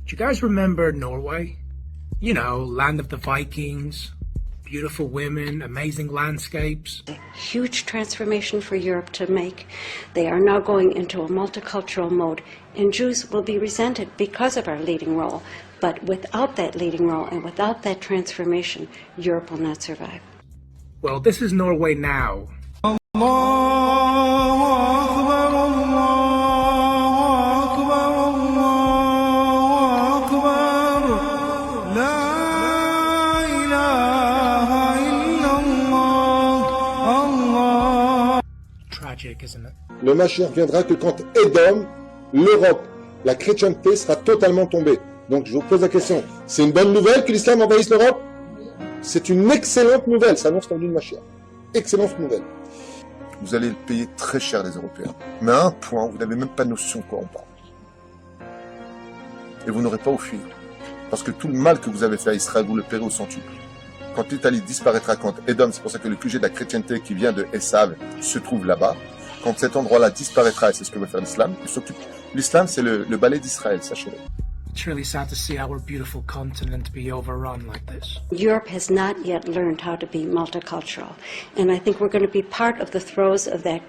Do you guys remember Norway? You know, land of the Vikings, beautiful women, amazing landscapes. A huge transformation for Europe to make. They are now going into a multicultural mode, and Jews will be resented because of our leading role. But without that leading role and without that transformation, Europe will not survive. Well, this is Norway now. Tragic, isn't it? Le Mashiach viendra que quand Édom, l'Europe, la chrétienté sera totalement tombée. Donc je vous pose la question, c'est une bonne nouvelle que l'islam envahisse l'Europe? C'est une excellente nouvelle, ça annonce l'envie de Mashiach. Excellente nouvelle. Vous allez le payer très cher, les Européens. Mais à un point, vous n'avez même pas notion de quoi on parle. Et vous n'aurez pas au fuir. Parce que tout le mal que vous avez fait à Israël, vous le paierez au centuple. Quand l'Italie disparaîtra, quand Édom, c'est pour ça que le QG de la chrétienté qui vient de Esav se trouve là-bas, quand cet endroit-là disparaîtra, et c'est ce que veut faire l'islam, l'islam c'est le balai d'Israël, sachez-le. It's really sad to see our beautiful continent be overrun like this. Europe has not yet learned how to be multicultural, and I think we're going to be part of the throes of that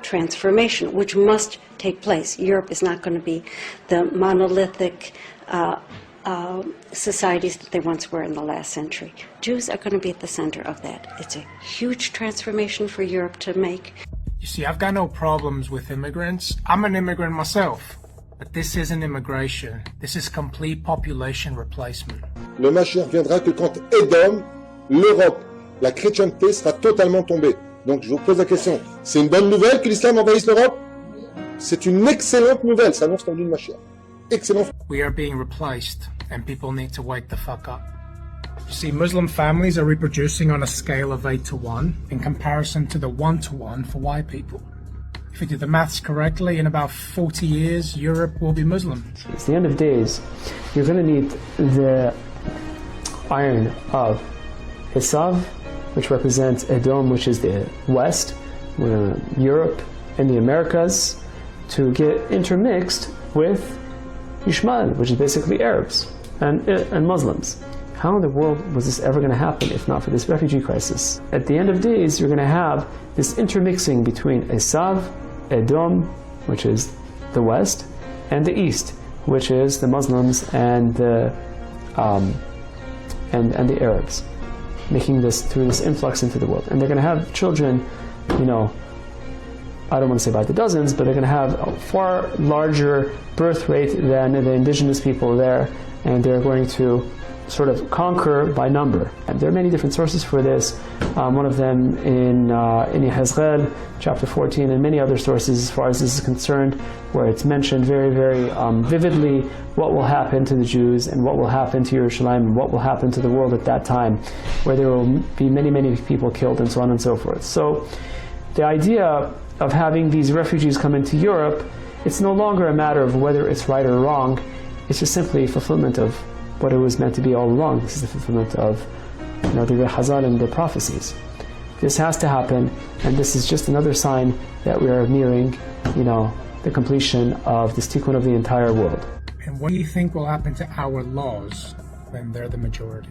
transformation, which must take place. Europe is not going to be the monolithic societies that they once were in the last century. Jews are going to be at the center of that. It's a huge transformation for Europe to make. You see, I've got no problems with immigrants. I'm an immigrant myself. But this isn't immigration. This is complete population replacement. Le Mashiach viendra que quand Édom, l'Europe, la chrétienté sera totalement tombée. Donc je vous pose la question, c'est une bonne nouvelle que l'islam envahisse l'Europe? C'est une excellente nouvelle, ça annonce l'envie de Mashiach. Excellent. We are being replaced, and people need to wake the fuck up. You see, Muslim families are reproducing on a scale of 8 to 1 in comparison to the 1 to 1 for white people. If we do the maths correctly, in about 40 years, Europe will be Muslim. It's the end of days. You're going to need the iron of Esav, which represents Edom, which is the West, Europe, and the Americas, to get intermixed with Ishmael, which is basically Arabs and Muslims. How in the world was this ever going to happen if not for this refugee crisis? At the end of days, you're going to have this intermixing between Esav, Edom, which is the West, and the East, which is the Muslims and the Arabs, making this through this influx into the world. And they're going to have children, you know, I don't want to say by the dozens, but they're going to have a far larger birth rate than the indigenous people there, and they're going to sort of conquer by number. And there are many different sources for this. One of them in Yehezkel, chapter 14, and many other sources as far as this is concerned, where it's mentioned very, very vividly what will happen to the Jews and what will happen to Yerushalayim and what will happen to the world at that time, where there will be many, many people killed and so on and so forth. So the idea of having these refugees come into Europe, it's no longer a matter of whether it's right or wrong. It's just simply a fulfillment of what it was meant to be all along. This is the fulfillment of, you know, the Chazal and the prophecies. This has to happen, and this is just another sign that we are nearing, you know, the completion of this tikkun of the entire world. And what do you think will happen to our laws when they're the majority?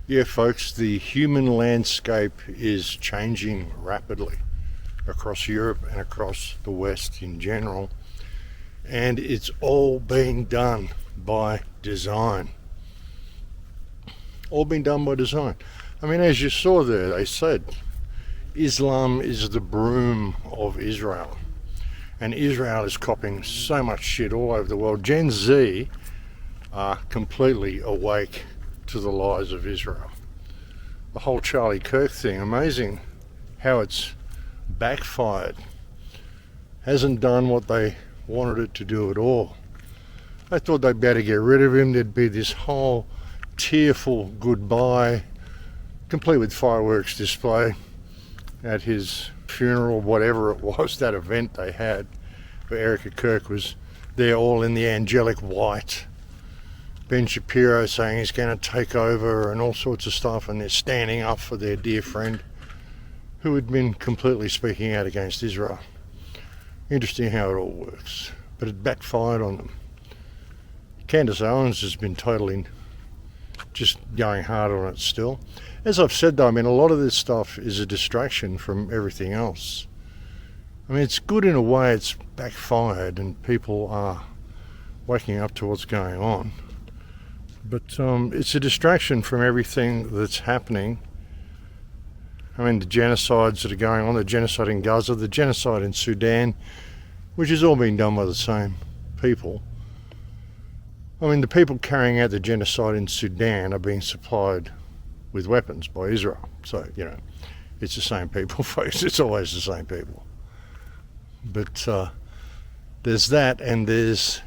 Yeah, folks, the human landscape is changing rapidly across Europe and across the West in general, and it's all being done by design. All being done by design. I mean, as you saw there, they said Islam is the broom of Israel, and Israel is copying so much shit all over the world. Gen Z are completely awake to the lies of Israel. The whole Charlie Kirk thing, amazing how it's backfired. Hasn't done what they wanted it to do at all. They thought they'd better get rid of him. There'd be this whole tearful goodbye, complete with fireworks display at his funeral, whatever it was, that event they had where Erica Kirk was there all in the angelic white. Ben Shapiro saying he's going to take over and all sorts of stuff, and they're standing up for their dear friend who had been completely speaking out against Israel. Interesting how it all works, but it backfired on them. Candace Owens has been totally just going hard on it still. As I've said though, I mean, a lot of this stuff is a distraction from everything else. I mean, it's good in a way, it's backfired and people are waking up to what's going on. But it's a distraction from everything that's happening. I mean, the genocides that are going on, the genocide in Gaza, the genocide in Sudan, which is all being done by the same people. I mean, the people carrying out the genocide in Sudan are being supplied with weapons by Israel. So, you know, it's the same people, folks. It's always the same people. But there's that, and there's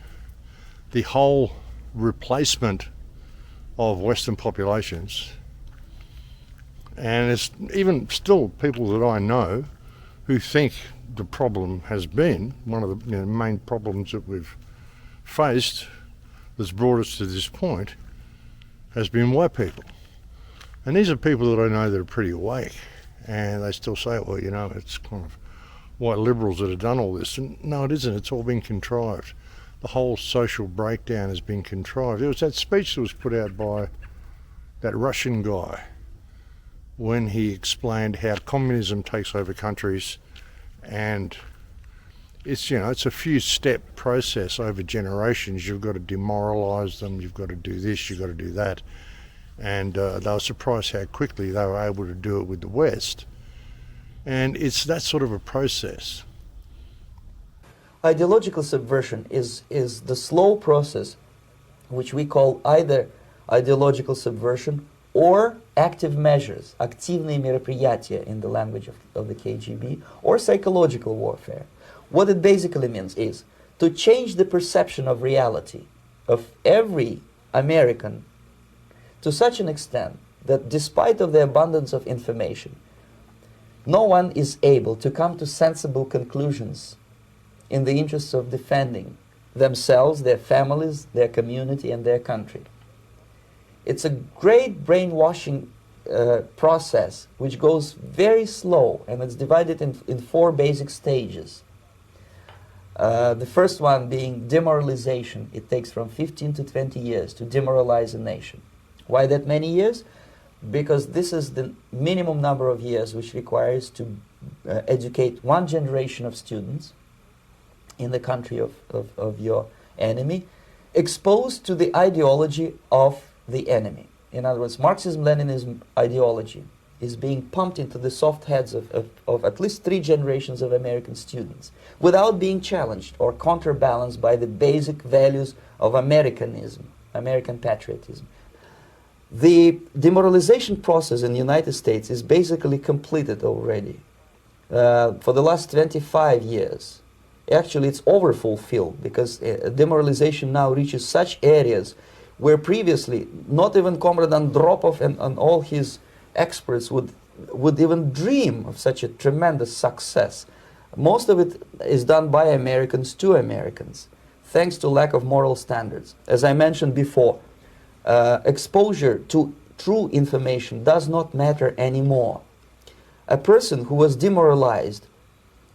the whole replacement of Western populations. And it's even still people that I know who think the problem has been, one of the main problems that we've faced that's brought us to this point, has been white people. And these are people that I know that are pretty awake, and they still say, well, you know, it's kind of white liberals that have done all this. And no, it isn't. It's all been contrived. The whole social breakdown has been contrived. There was that speech that was put out by that Russian guy when he explained how communism takes over countries, and it's, you know, it's a few step process over generations. You've got to demoralise them, you've got to do this, you've got to do that. And they were surprised how quickly they were able to do it with the West. And it's that sort of a process. Ideological subversion is the slow process which we call either ideological subversion or active measures, активные мероприятия in the language of the KGB, or psychological warfare. What it basically means is to change the perception of reality of every American to such an extent that despite of the abundance of information, no one is able to come to sensible conclusions in the interests of defending themselves, their families, their community, and their country. It's a great brainwashing process which goes very slow, and it's divided in 4 basic stages. The first one being demoralization. It takes from 15 to 20 years to demoralize a nation. Why that many years? Because this is the minimum number of years which requires to educate one generation of students in the country of your enemy, exposed to the ideology of the enemy. In other words, Marxism-Leninism ideology is being pumped into the soft heads of at least 3 generations of American students without being challenged or counterbalanced by the basic values of Americanism, American patriotism. The demoralization process in the United States is basically completed already. For the last 25 years, actually it's overfulfilled, because demoralization now reaches such areas where previously not even Comrade Andropov and all his experts would even dream of such a tremendous success. Most of it is done by Americans to Americans, thanks to lack of moral standards. As I mentioned before, exposure to true information does not matter anymore. A person who was demoralized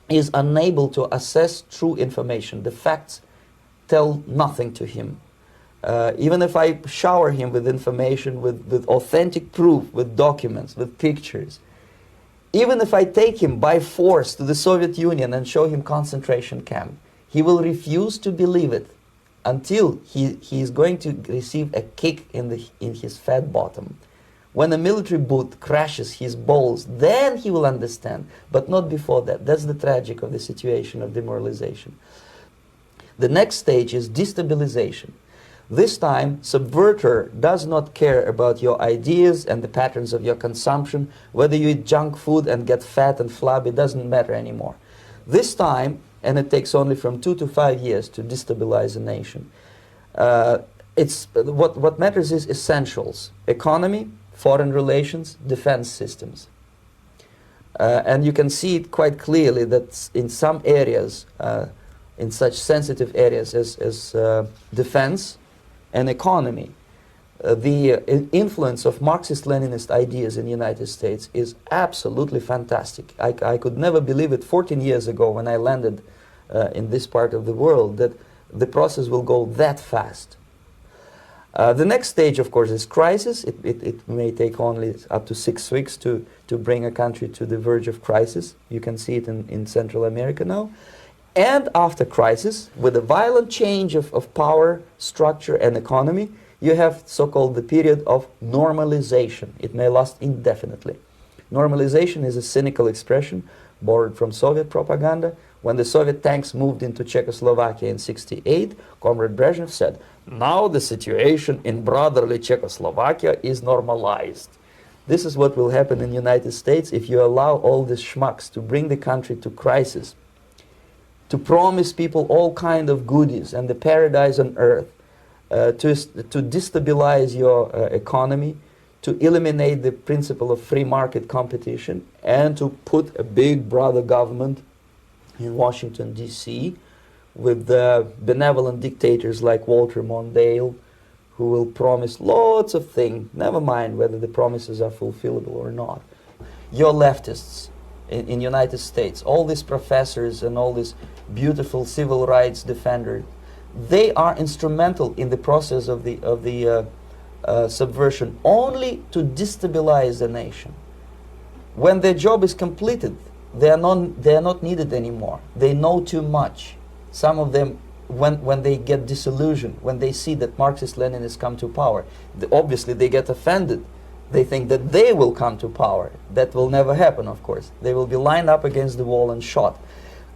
is unable to assess true information. The facts tell nothing to him. Even if I shower him with information, with authentic proof, with documents, with pictures, even if I take him by force to the Soviet Union and show him concentration camp, he will refuse to believe it until he is going to receive a kick in his fat bottom. When a military boot crashes his balls, then he will understand, but not before that. That's the tragic of the situation of demoralization. The next stage is destabilization. This time, subverter does not care about your ideas and the patterns of your consumption. Whether you eat junk food and get fat and flabby, doesn't matter anymore. This time, and it takes only from 2 to 5 years to destabilize a nation, what matters is essentials: economy, foreign relations, defense systems. And you can see it quite clearly that in some areas, in such sensitive areas as defense and economy, the influence of Marxist-Leninist ideas in the United States is absolutely fantastic. I could never believe it 14 years ago when I landed in this part of the world that the process will go that fast. The next stage, of course, is crisis. It may take only up to 6 weeks to bring a country to the verge of crisis. You can see it in Central America now. And after crisis, with a violent change of power, structure, and economy, you have so-called the period of normalization. It may last indefinitely. Normalization is a cynical expression borrowed from Soviet propaganda. When the Soviet tanks moved into Czechoslovakia in '68, Comrade Brezhnev said, "Now the situation in brotherly Czechoslovakia is normalized." This is what will happen in the United States if you allow all these schmucks to bring the country to crisis, to promise people all kind of goodies and the paradise on earth, to destabilize your economy, to eliminate the principle of free market competition, and to put a big brother government in Washington, D.C., with benevolent dictators like Walter Mondale, who will promise lots of things, never mind whether the promises are fulfillable or not. Your leftists in the United States, all these professors and all these beautiful civil rights defenders, they are instrumental in the process of the subversion only to destabilize the nation. When their job is completed, they are not needed anymore. They know too much. Some of them, when they get disillusioned, when they see that Marxist-Leninists come to power, obviously they get offended. They think that they will come to power. That will never happen, of course. They will be lined up against the wall and shot.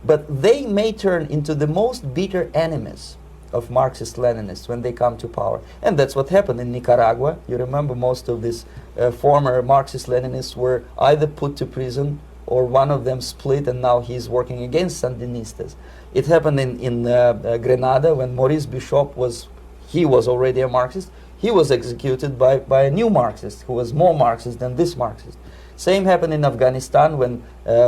But they may turn into the most bitter enemies of Marxist-Leninists when they come to power. And that's what happened in Nicaragua. You remember most of these former Marxist-Leninists were either put to prison or one of them split, and now he's working against Sandinistas. It happened in Grenada when Maurice Bishop was already a Marxist. He was executed by a new Marxist who was more Marxist than this Marxist. Same happened in Afghanistan when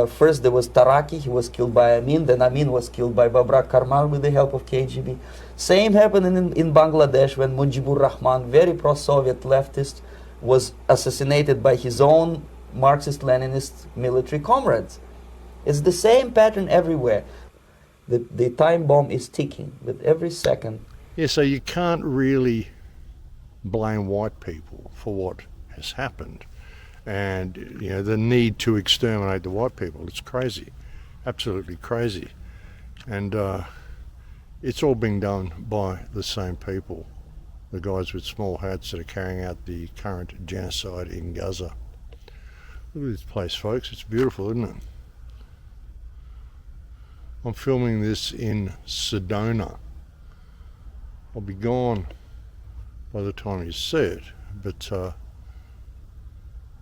first there was Taraki, he was killed by Amin, then Amin was killed by Babrak Karmal with the help of KGB. Same happened in Bangladesh when Mujibur Rahman, very pro-Soviet leftist, was assassinated by his own Marxist-Leninist military comrades. It's the same pattern everywhere. The time bomb is ticking with every second. Yeah, so you can't really blame white people for what has happened. And you know, the need to exterminate the white people, it's crazy, absolutely crazy. And it's all being done by the same people, the guys with small hats that are carrying out the current genocide in Gaza. Look at this place, folks, it's beautiful, isn't it? I'm filming this in Sedona. I'll be gone by the time you see it, but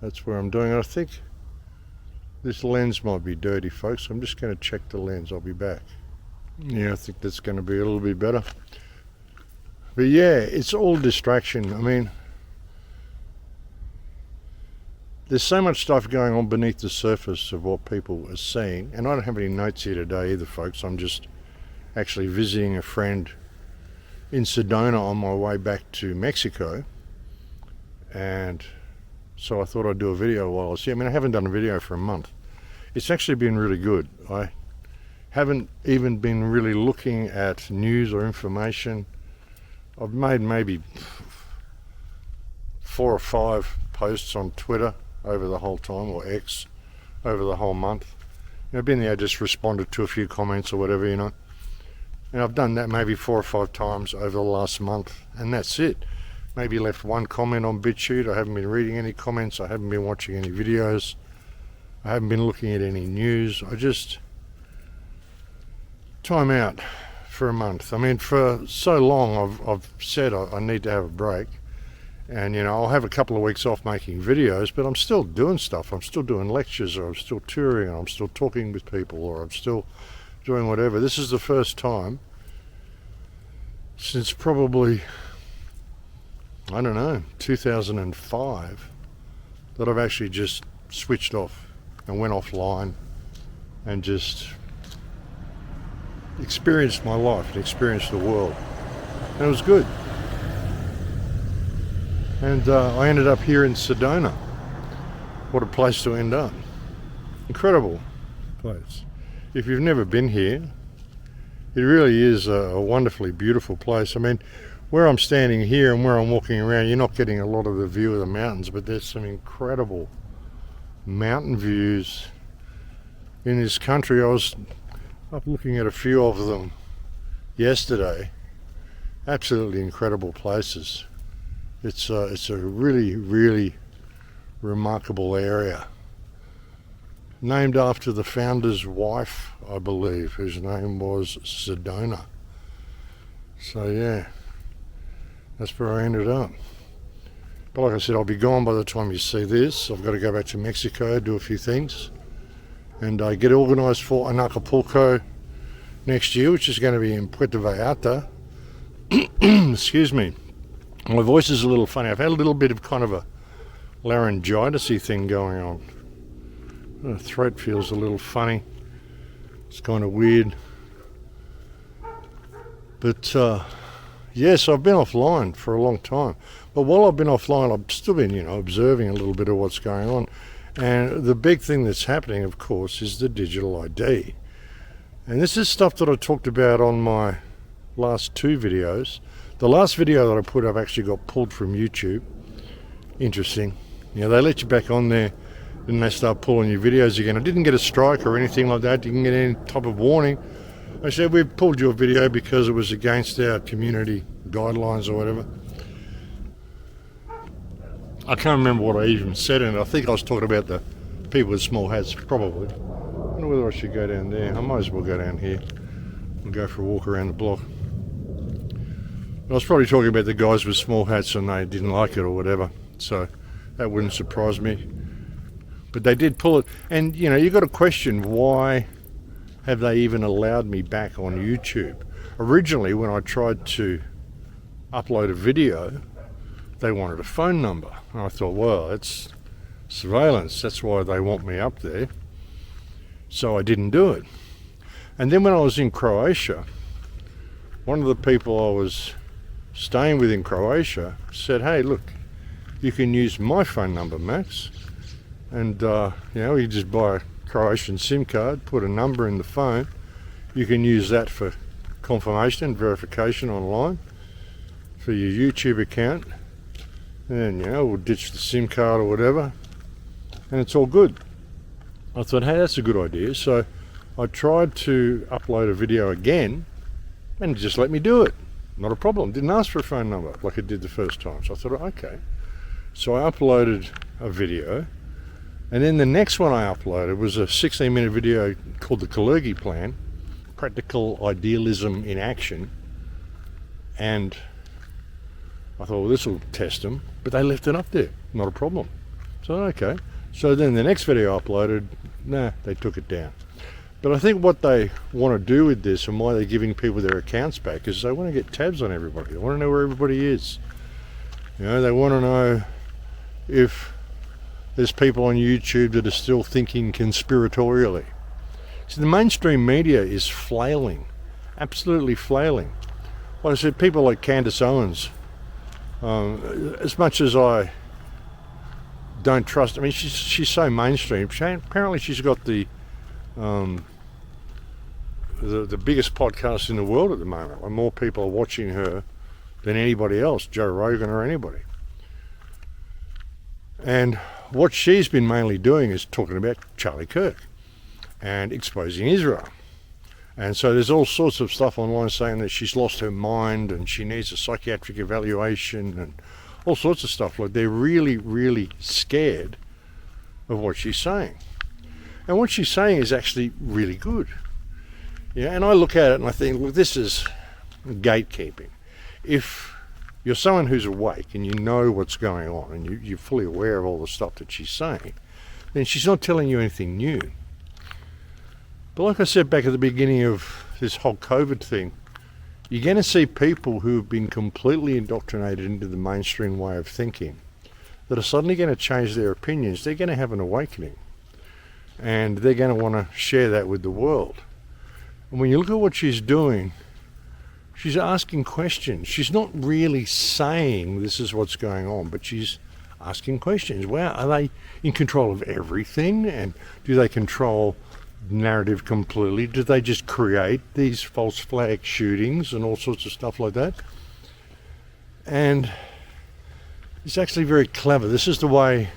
that's where I'm doing it. I think this lens might be dirty, folks. I'm just going to check the lens. I'll be back. Yeah, I think that's going to be a little bit better. But yeah, it's all distraction. I mean, there's so much stuff going on beneath the surface of what people are seeing. And I don't have any notes here today either, folks. I'm just actually visiting a friend in Sedona on my way back to Mexico. And so I thought I'd do a video while I was here. I mean, I haven't done a video for a month. It's actually been really good. I haven't even been really looking at news or information. I've made maybe 4 or 5 posts on Twitter over the whole time, or X, over the whole month. You know, I've been there, just responded to a few comments or whatever, you know. And I've done that maybe 4 or 5 times over the last month, and that's it. Maybe left 1 comment on BitChute. I haven't been reading any comments. I haven't been watching any videos. I haven't been looking at any news. I just time out for a month. I mean, for so long I've said I need to have a break. And, you know, I'll have a couple of weeks off making videos, but I'm still doing stuff. I'm still doing lectures, or I'm still touring, or I'm still talking with people, or I'm still doing whatever. This is the first time since probably, I don't know, 2005, that I've actually just switched off and went offline and just experienced my life and experienced the world. And it was good. And I ended up here in Sedona. What a place to end up. Incredible place. If you've never been here, it really is a wonderfully beautiful place. I mean, where I'm standing here and where I'm walking around, you're not getting a lot of the view of the mountains, but there's some incredible mountain views in this country. I was up looking at a few of them yesterday. Absolutely incredible places. It's a really, really remarkable area. Named after the founder's wife, I believe, whose name was Sedona. So yeah, that's where I ended up. But like I said, I'll be gone by the time you see this. I've got to go back to Mexico, do a few things, and get organised for an Acapulco next year, which is going to be in Puerto Vallarta. Excuse me. My voice is a little funny. I've had a little bit of kind of a laryngitis-y thing going on. The throat feels a little funny. It's kind of weird. But yes, I've been offline for a long time. But while I've been offline, I've still been, observing a little bit of what's going on. And the big thing that's happening, of course, is the digital ID. And this is stuff that I talked about on my last two videos. The last video that I put up actually got pulled from YouTube. Interesting. They let you back on there, and they start pulling your videos again. I didn't get a strike or anything like that. Didn't get any type of warning. I said, we've pulled your video because it was against our community guidelines or whatever. I can't remember what I even said in it. I think I was talking about the people with small hats, probably. I wonder whether I should go down there. I might as well go down here and go for a walk around the block. I was probably talking about the guys with small hats and they didn't like it or whatever, so that wouldn't surprise me. But they did pull it, and you've got to question, why have they even allowed me back on YouTube? Originally, when I tried to upload a video, they wanted a phone number. And I thought, well, it's surveillance, that's why they want me up there. So I didn't do it. And then when I was in Croatia, one of the people I was staying with in Croatia said, hey, look, you can use my phone number, Max, and you just buy a Croatian SIM card, put a number in the phone, you can use that for confirmation and verification online for your YouTube account, and then we'll ditch the SIM card or whatever, and it's all good. I thought, hey, that's a good idea. So I tried to upload a video again, and it just let me do it. Not a problem. Didn't ask for a phone number like it did the first time. So I thought, okay. So I uploaded a video, and then the next one I uploaded was a 16-minute video called The Kalergi Plan, Practical Idealism in Action. And I thought, well, this will test them, but they left it up there. Not a problem. So, okay. So then the next video I uploaded, they took it down. But I think what they want to do with this and why they're giving people their accounts back is they want to get tabs on everybody. They want to know where everybody is. They want to know if there's people on YouTube that are still thinking conspiratorially. See, the mainstream media is flailing, absolutely flailing. Like I said, people like Candace Owens, as much as I don't trust, I mean, she's so mainstream. Apparently she's got the biggest podcast in the world at the moment, and more people are watching her than anybody else, Joe Rogan or anybody. And what she's been mainly doing is talking about Charlie Kirk and exposing Israel. And so there's all sorts of stuff online saying that she's lost her mind and she needs a psychiatric evaluation and all sorts of stuff. Like, they're really, really scared of what she's saying. And what she's saying is actually really good. And I look at it and I think, look, this is gatekeeping. If you're someone who's awake and you know what's going on and you're fully aware of all the stuff that she's saying, then she's not telling you anything new. But like I said back at the beginning of this whole COVID thing, you're going to see people who have been completely indoctrinated into the mainstream way of thinking that are suddenly going to change their opinions. They're going to have an awakening. And they're going to want to share that with the world. And when you look at what she's doing, She's asking questions. She's not really saying this is what's going on, but she's asking questions. Wow, are they in control of everything? And do they control the narrative completely? Do they just create these false flag shootings and all sorts of stuff like that? And it's actually very clever. This is the way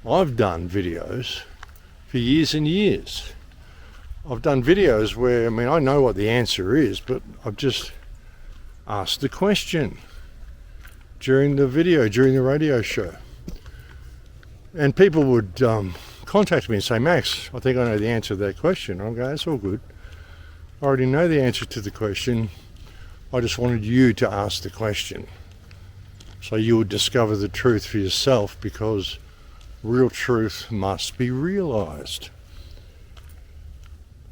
I've done videos for years and years. I've done videos where, I mean, I know what the answer is, but I've just asked the question during the video, during the radio show. And people would contact me and say, Max, I think I know the answer to that question. I'm going, that's all good. I already know the answer to the question. I just wanted you to ask the question, so you would discover the truth for yourself, because real truth must be realized.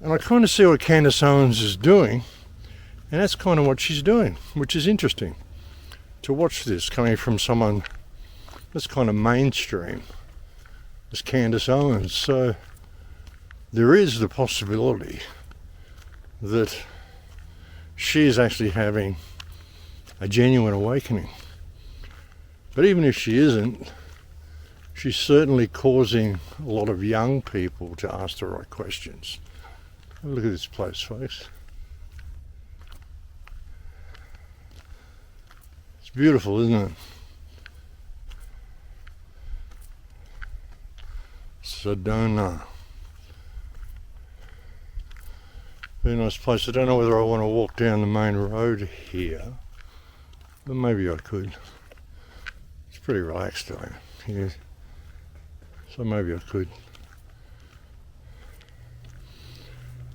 And I kind of see what Candace Owens is doing, and that's kind of what she's doing, which is interesting to watch this coming from someone that's kind of mainstream as Candace Owens. So there is the possibility that she is actually having a genuine awakening. But even if she isn't, she's certainly causing a lot of young people to ask the right questions. Have a look at this place, folks. It's beautiful, isn't it? Sedona. Very nice place. I don't know whether I want to walk down the main road here, but maybe I could. It's pretty relaxed down here, so maybe I could.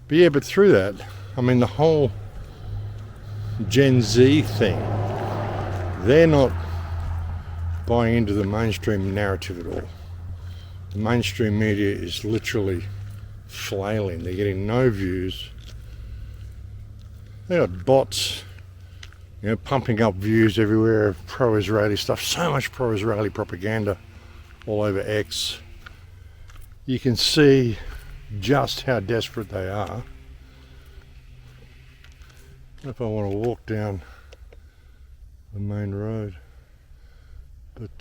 But yeah, but through that, I mean, the whole Gen Z thing, they're not buying into the mainstream narrative at all. The mainstream media is literally flailing. They're getting no views. They got bots, pumping up views everywhere of pro-Israeli stuff. So much pro-Israeli propaganda all over X. You can see just how desperate they are. I don't know if I want to walk down the main road, but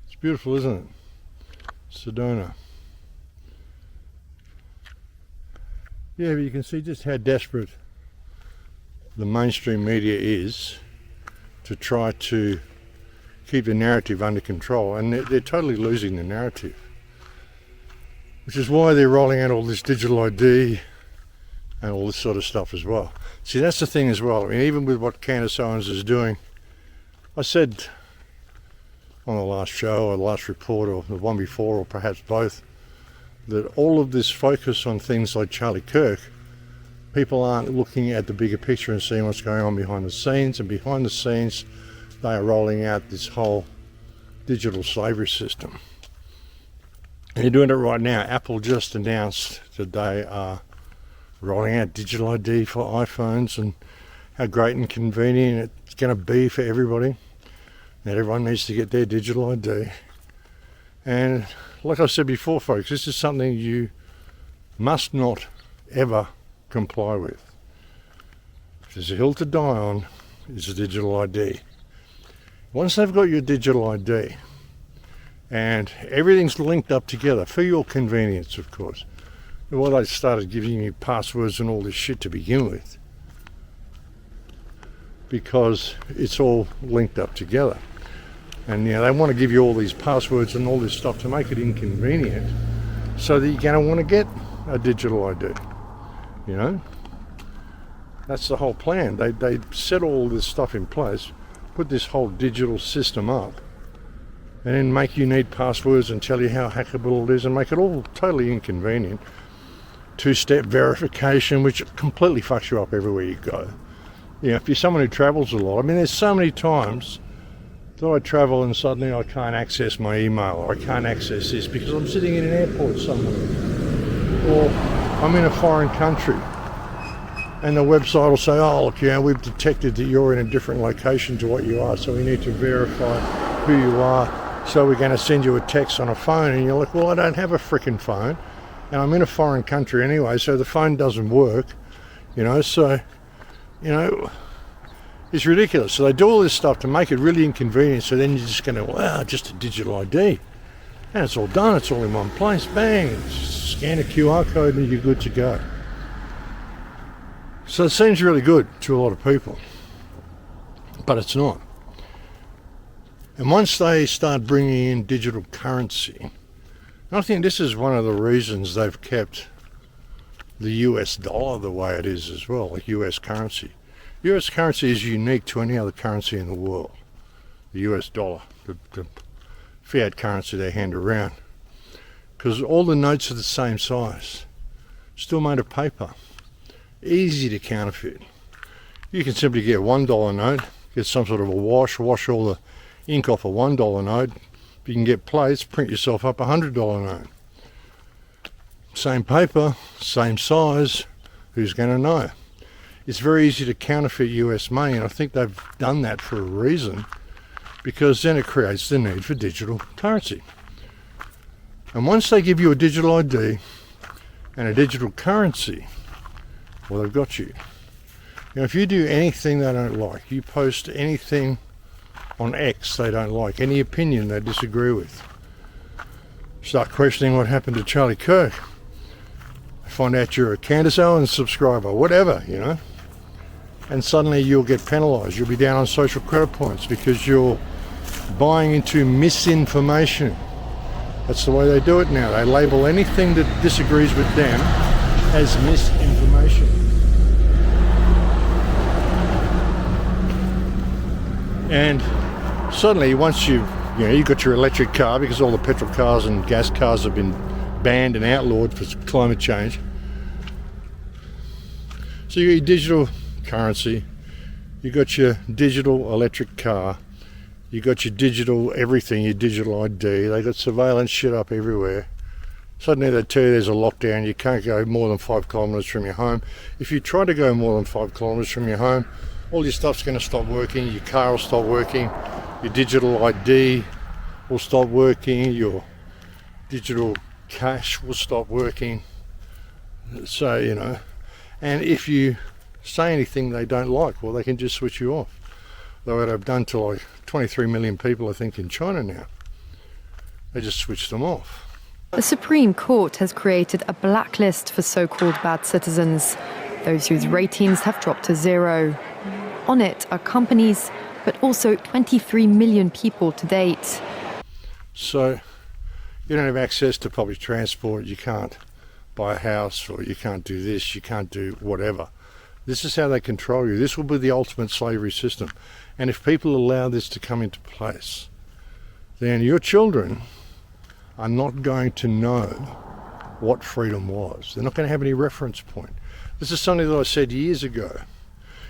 it's beautiful, isn't it? Sedona. Yeah, but you can see just how desperate the mainstream media is to try to keep the narrative under control, and they're totally losing the narrative, which is why they're rolling out all this digital ID and all this sort of stuff as well. See, that's the thing as well. I mean, even with what Candace Owens is doing, I said on the last show or the last report or the one before, or perhaps both, that all of this focus on things like Charlie Kirk, people aren't looking at the bigger picture and seeing what's going on behind the scenes, and behind the scenes they are rolling out this whole digital slavery system. And they're doing it right now. Apple just announced that they are rolling out digital ID for iPhones, and how great and convenient it's going to be for everybody. That everyone needs to get their digital ID. And like I said before, folks, this is something you must not ever comply with. If there's a hill to die on, it's a digital ID. Once they've got your digital ID, and everything's linked up together, for your convenience, of course. Well, they started giving you passwords and all this shit to begin with, because it's all linked up together. And they want to give you all these passwords and all this stuff to make it inconvenient, so that you're going to want to get a digital ID. That's the whole plan. They set all this stuff in place, put this whole digital system up, and then make you need passwords and tell you how hackable it is, and make it all totally inconvenient. Two-step verification, which completely fucks you up everywhere you go. If you're someone who travels a lot, I mean, there's so many times that I travel and suddenly I can't access my email, or I can't access this because I'm sitting in an airport somewhere, or I'm in a foreign country, and the website will say, oh look, we've detected that you're in a different location to what you are, so we need to verify who you are, so we're going to send you a text on a phone. And you're like, well, I don't have a frickin' phone, and I'm in a foreign country anyway, so the phone doesn't work. So, it's ridiculous. So they do all this stuff to make it really inconvenient, so then you're just going to, wow, just a digital ID. And it's all done, it's all in one place, bang, scan a QR code and you're good to go. So it seems really good to a lot of people, but it's not. And once they start bringing in digital currency, I think this is one of the reasons they've kept the US dollar the way it is as well, like US currency. US currency is unique to any other currency in the world. The US dollar, the fiat currency they hand around. Because all the notes are the same size, still made of paper, easy to counterfeit. You can simply get a $1 note, get some sort of a wash all the ink off a $1 note. You can get plates, print yourself up a $100 note. Same paper, same size, who's going to know? It's very easy to counterfeit US money, and I think they've done that for a reason, because then it creates the need for digital currency. And once they give you a digital ID and a digital currency, well, they've got you. If you do anything they don't like, you post anything on X they don't like, any opinion they disagree with, start questioning what happened to Charlie Kirk, find out you're a Candace Owens subscriber, whatever, and suddenly you'll get penalised. You'll be down on social credit points because you're buying into misinformation. That's the way they do it now. They label anything that disagrees with them as misinformation. And suddenly, once you got your electric car, because all the petrol cars and gas cars have been banned and outlawed for climate change. So you got your digital currency, you got your digital electric car, you got your digital everything, your digital ID. They got surveillance shit up everywhere. Suddenly they tell you there's a lockdown, you can't go more than 5 kilometres from your home. If you try to go more than 5 kilometres from your home, all your stuff's going to stop working, your car will stop working, your digital ID will stop working, your digital cash will stop working. So, and if you say anything they don't like, well, they can just switch you off. Though they've done to like 23 million people, I think, in China now. They just switched them off. The Supreme Court has created a blacklist for so-called bad citizens, those whose ratings have dropped to 0. On it are companies, but also 23 million people to date. So you don't have access to public transport, you can't buy a house, or you can't do this, you can't do whatever. This is how they control you. This will be the ultimate slavery system. And if people allow this to come into place, then your children are not going to know what freedom was. They're not going to have any reference point. This is something that I said years ago.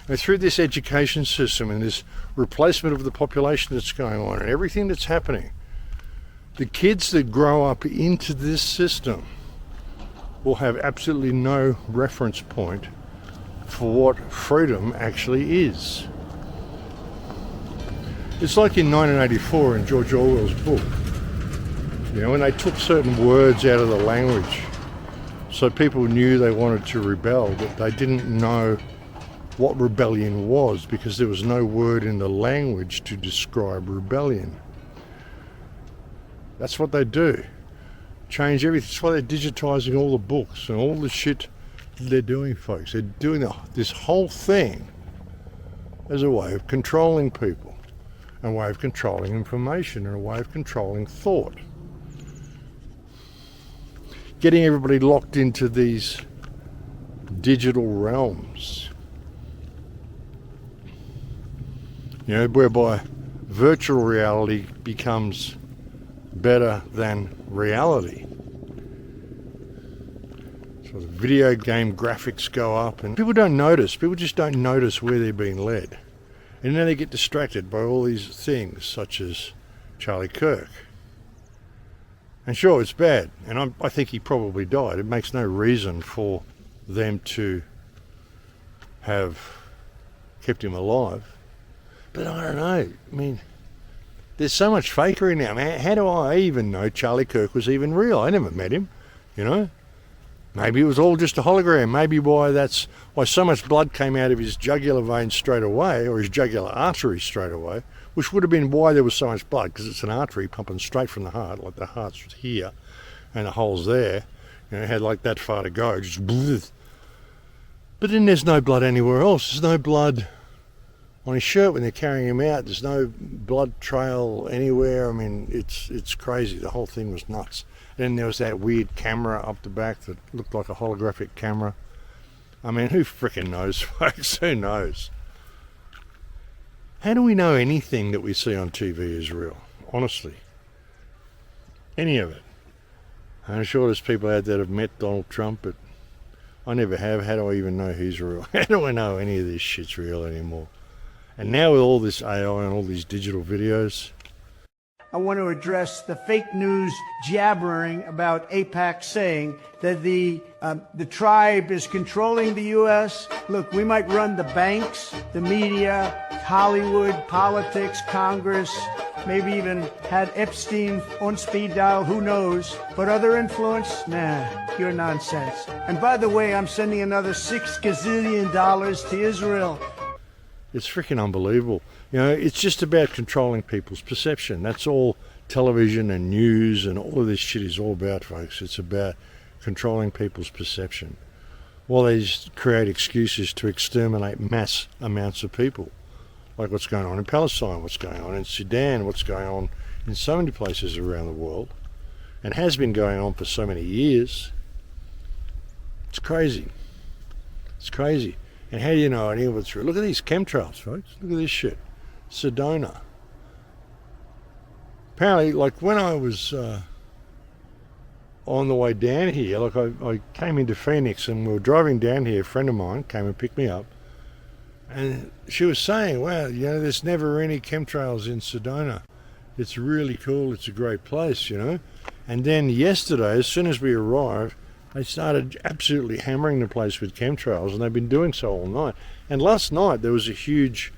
And through this education system and this replacement of the population that's going on and everything that's happening, the kids that grow up into this system will have absolutely no reference point for what freedom actually is. It's like in 1984 in George Orwell's book, when they took certain words out of the language, so people knew they wanted to rebel, but they didn't know what rebellion was because there was no word in the language to describe rebellion. That's what they do. Change everything. That's why they're digitizing all the books and all the shit they're doing, folks. They're doing this whole thing as a way of controlling people, a way of controlling information, and a way of controlling thought. Getting everybody locked into these digital realms, whereby virtual reality becomes better than reality. So the video game graphics go up and people don't notice. People just don't notice where they're being led. And then they get distracted by all these things such as Charlie Kirk. And sure, it's bad. And I think he probably died. It makes no reason for them to have kept him alive. But I don't know. I mean, there's so much fakery now. Man, how do I even know Charlie Kirk was even real? I never met him, Maybe it was all just a hologram. Maybe that's why so much blood came out of his jugular vein straight away, or his jugular artery straight away, which would have been why there was so much blood, because it's an artery pumping straight from the heart, like the heart's here, and the hole's there. It had like that far to go, just bleh. But then there's no blood anywhere else. There's no blood on his shirt when they're carrying him out. There's no blood trail anywhere. I mean, it's crazy. The whole thing was nuts. Then there was that weird camera up the back that looked like a holographic camera. I mean, who frickin' knows, folks? Who knows? How do we know anything that we see on TV is real? Honestly. Any of it. I'm sure there's people out there that have met Donald Trump, but I never have. How do I even know he's real? How do I know any of this shit's real anymore? And now with all this AI and all these digital videos, I want to address the fake news jabbering about AIPAC saying that the tribe is controlling the U.S. Look, we might run the banks, the media, Hollywood, politics, Congress, maybe even had Epstein on speed dial, who knows? But other influence? Nah, pure nonsense. And by the way, I'm sending another $6 gazillion to Israel. it's freaking unbelievable. You know, it's just about controlling people's perception. That's all television and news and all of this shit is all about, folks. It's about controlling people's perception. Well, they just create excuses to exterminate mass amounts of people. Like what's going on in Palestine, what's going on in Sudan, what's going on in so many places around the world, and has been going on for so many years. It's crazy. It's crazy. And how do you know any of it's real? Look at these chemtrails, folks. Look at this shit. Sedona. Apparently, like when I was on the way down here, like I came into Phoenix and we were driving down here, a friend of mine came and picked me up, and she was saying, wow, you know, there's never any chemtrails in Sedona. It's really cool, it's a great place, you know. And then yesterday, as soon as we arrived, they started absolutely hammering the place with chemtrails, and they've been doing so all night. And last night there was a huge,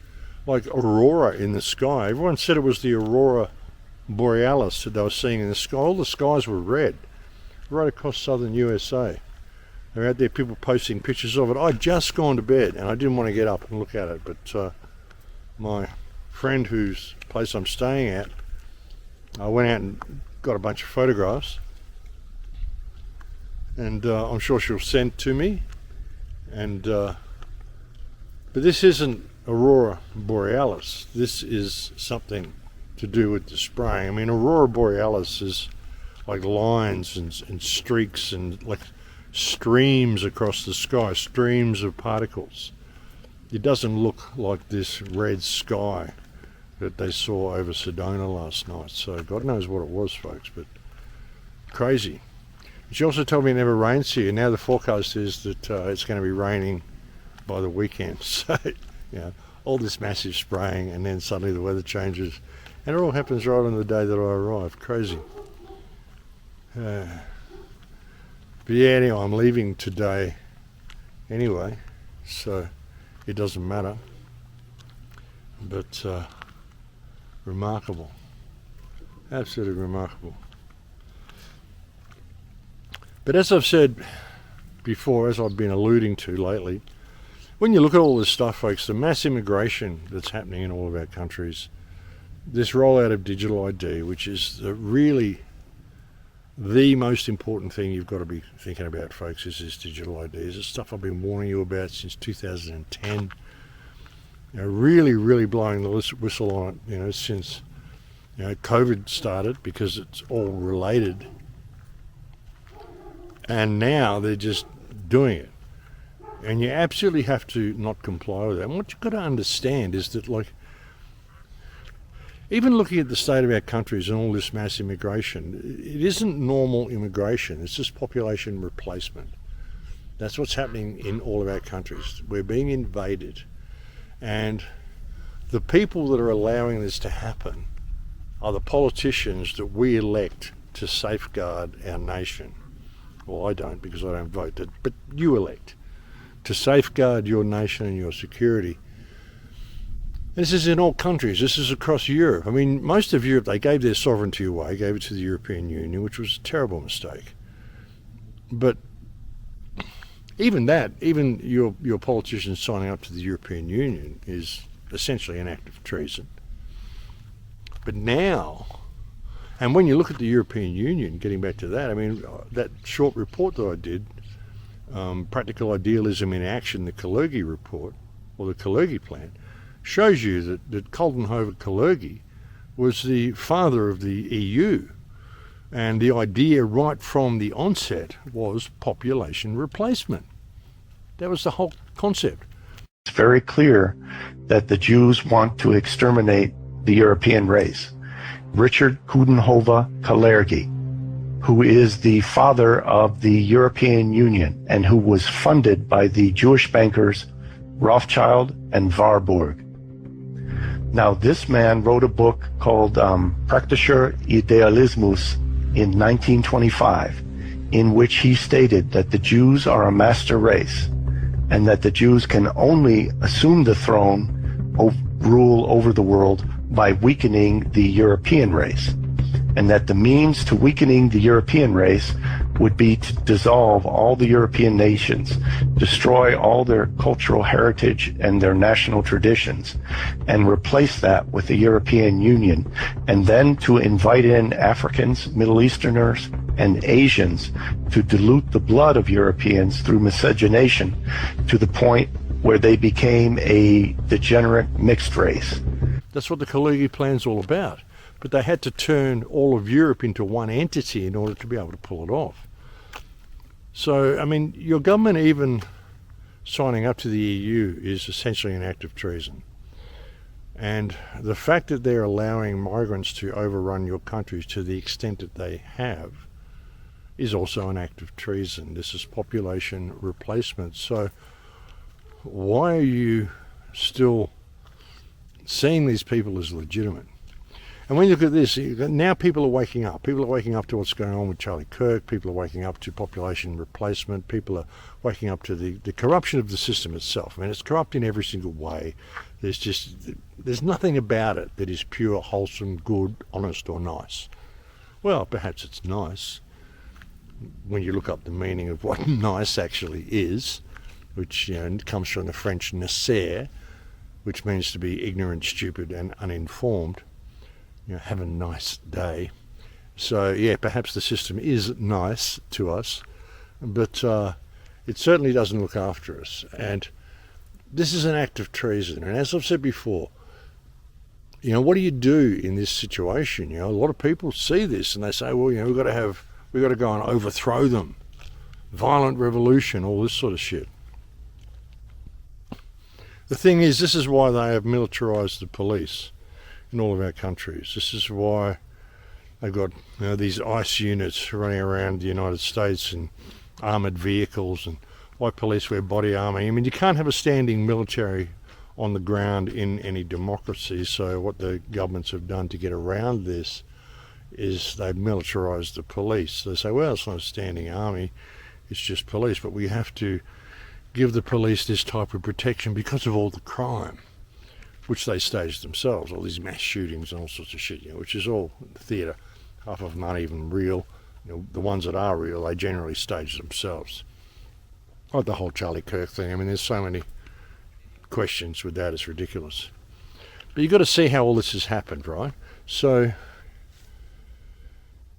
like, aurora in the sky. Everyone said it was the aurora borealis that they were seeing in the sky. All the skies were red, right across southern USA. They're out there, people posting pictures of it. I'd just gone to bed and I didn't want to get up and look at it, but my friend whose place I'm staying at, I went out and got a bunch of photographs, and I'm sure she'll send to me. And but this isn't aurora borealis. This is something to do with the spraying. I mean, aurora borealis is like lines and streaks and like streams across the sky, streams of particles. It doesn't look like this red sky that they saw over Sedona last night. So God knows what it was, folks, but crazy. She also told me it never rains here. Now the forecast is that it's going to be raining by the weekend. So, you know, all this massive spraying, and then suddenly the weather changes, and it all happens right on the day that I arrive. Crazy. But yeah, anyway, I'm leaving today anyway, so it doesn't matter. But remarkable. Absolutely remarkable. But as I've said before, as I've been alluding to lately, when you look at all this stuff, folks, the mass immigration that's happening in all of our countries, this rollout of digital ID, which is really the most important thing you've got to be thinking about, folks, is this digital ID. This is stuff I've been warning you about since 2010. You know, really blowing the whistle on it, you know, since, you know, COVID started, because it's all related. And now they're just doing it. And you absolutely have to not comply with that. And what you've got to understand is that, like, even looking at the state of our countries and all this mass immigration, it isn't normal immigration, it's just population replacement. That's what's happening in all of our countries. We're being invaded. And the people that are allowing this to happen are the politicians that we elect to safeguard our nation. Well, I don't, because I don't vote, but you elect to safeguard your nation and your security. This is in all countries. This is across Europe. I mean, most of Europe, they gave their sovereignty away, gave it to the European Union, which was a terrible mistake. But even that, even your politicians signing up to the European Union is essentially an act of treason. But now, and when you look at the European Union, getting back to that, I mean, that short report that I did, Practical Idealism in Action, the Kalergi report, or the Kalergi plan, shows you that Coudenhove-Kalergi was the father of the EU. And the idea right from the onset was population replacement. That was the whole concept. It's very clear that the Jews want to exterminate the European race. Richard Coudenhove-Kalergi, who is the father of the European Union and who was funded by the Jewish bankers Rothschild and Warburg. Now, this man wrote a book called Praktischer Idealismus in 1925, in which he stated that the Jews are a master race and that the Jews can only assume the throne of rule over the world by weakening the European race, and that the means to weakening the European race would be to dissolve all the European nations, destroy all their cultural heritage and their national traditions, and replace that with the European Union, and then to invite in Africans, Middle Easterners, and Asians to dilute the blood of Europeans through miscegenation to the point where they became a degenerate mixed race. That's what the Kalergi plan's all about. But they had to turn all of Europe into one entity in order to be able to pull it off. So, I mean, your government even signing up to the EU is essentially an act of treason. And the fact that they're allowing migrants to overrun your countries to the extent that they have is also an act of treason. This is population replacement. So why are you still seeing these people as legitimate? And when you look at this, now people are waking up. People are waking up to what's going on with Charlie Kirk. People are waking up to population replacement. People are waking up to the corruption of the system itself. I mean, it's corrupt in every single way. There's nothing about it that is pure, wholesome, good, honest, or nice. Well, perhaps it's nice when you look up the meaning of what nice actually is, which comes from the French nacer, which means to be ignorant, stupid, and uninformed. Have a nice day. So, yeah, perhaps the system is nice to us, but it certainly doesn't look after us. And this is an act of treason. And as I've said before, what do you do in this situation? A lot of people see this and they say, well, we've got to go and overthrow them. Violent revolution, all this sort of shit. The thing is, this is why they have militarized the police in all of our countries. This is why they've got these ICE units running around the United States in armoured vehicles, and why police wear body armour. I mean, you can't have a standing military on the ground in any democracy, so what the governments have done to get around this is they've militarised the police. They say, well, it's not a standing army, it's just police, but we have to give the police this type of protection because of all the crime, which they staged themselves, all these mass shootings and all sorts of shit, which is all theatre. Half of them aren't even real. The ones that are real, they generally stage themselves. Like the whole Charlie Kirk thing. I mean, there's so many questions with that, it's ridiculous. But you've got to see how all this has happened, right? So,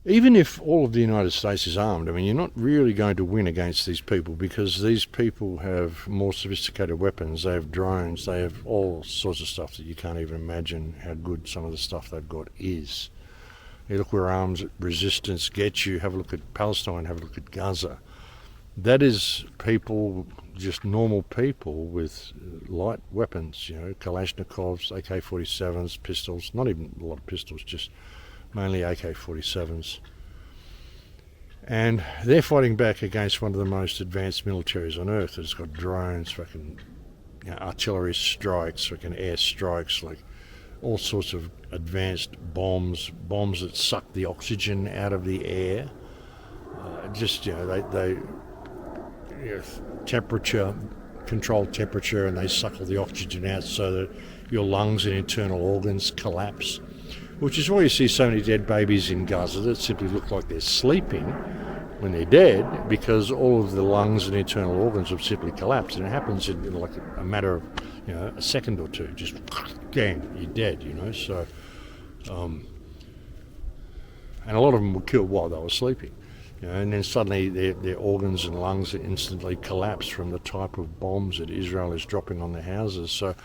even if all of the United States is armed, I mean, you're not really going to win against these people, because these people have more sophisticated weapons. They have drones. They have all sorts of stuff that you can't even imagine how good some of the stuff they've got is. You look where arms resistance gets you. Have a look at Palestine. Have a look at Gaza. That is people, just normal people with light weapons, Kalashnikovs, AK-47s, pistols, not even a lot of pistols, just mainly AK-47s. And they're fighting back against one of the most advanced militaries on earth. It's got drones, fucking artillery strikes, fucking air strikes, like all sorts of advanced bombs that suck the oxygen out of the air. They temperature, controlled temperature, and they suck all the oxygen out so that your lungs and internal organs collapse. Which is why you see so many dead babies in Gaza that simply look like they're sleeping, when they're dead, because all of the lungs and internal organs have simply collapsed, and it happens in like a matter of a second or two. Just bang, you're dead. So and a lot of them were killed while they were sleeping, and then suddenly their organs and lungs instantly collapse from the type of bombs that Israel is dropping on their houses. So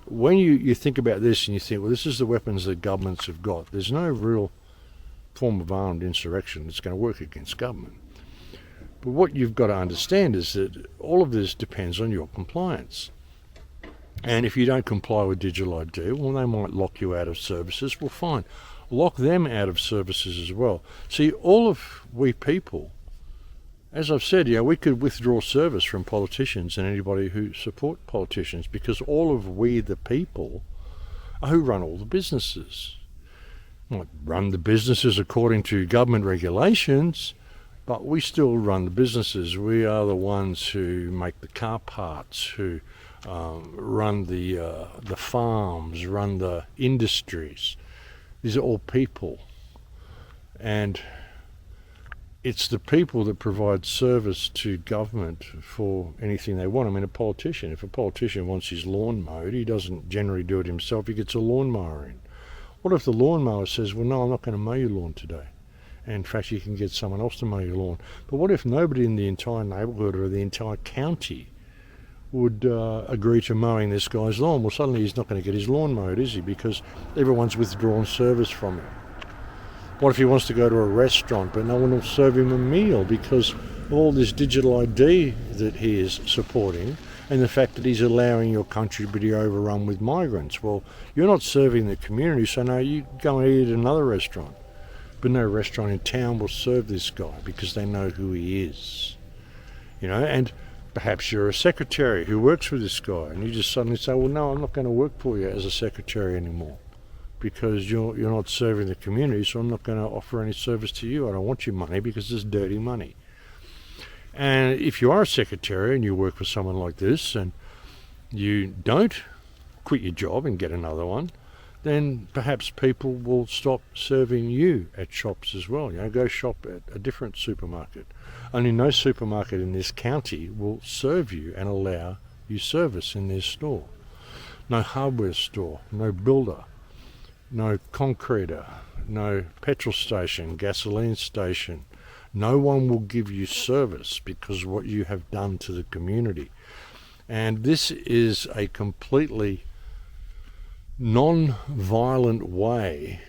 when you think about this and you think, well, this is the weapons that governments have got, there's no real form of armed insurrection that's going to work against government. But what you've got to understand is that all of this depends on your compliance. And if you don't comply with digital ID, well, they might lock you out of services. Well, fine, lock them out of services as well. See, all of we people, as I've said, we could withdraw service from politicians and anybody who support politicians, because all of we the people are who run all the businesses. Might run the businesses according to government regulations, but we still run the businesses. We are the ones who make the car parts, who run the farms, run the industries. These are all people, and it's the people that provide service to government for anything they want. I mean, a politician, if a politician wants his lawn mowed, he doesn't generally do it himself, he gets a lawnmower in. What if the lawnmower says, well, no, I'm not going to mow your lawn today? And in fact, you can get someone else to mow your lawn. But what if nobody in the entire neighbourhood or the entire county would agree to mowing this guy's lawn? Well, suddenly he's not going to get his lawn mowed, is he? Because everyone's withdrawn service from him. What if he wants to go to a restaurant, but no one will serve him a meal because of all this digital ID that he is supporting, and the fact that he's allowing your country to be overrun with migrants? Well, you're not serving the community, so no, you go and eat at another restaurant. But no restaurant in town will serve this guy because they know who he is. And perhaps you're a secretary who works for this guy, and you just suddenly say, well, no, I'm not going to work for you as a secretary anymore because you're not serving the community, so I'm not going to offer any service to you. I don't want your money because it's dirty money. And if you are a secretary and you work for someone like this and you don't quit your job and get another one, then perhaps people will stop serving you at shops as well. Go shop at a different supermarket. Only no supermarket in this county will serve you and allow you service in their store. No hardware store, no builder, no concreter, no petrol station, gasoline station. No one will give you service because of what you have done to the community. And this is a completely non-violent way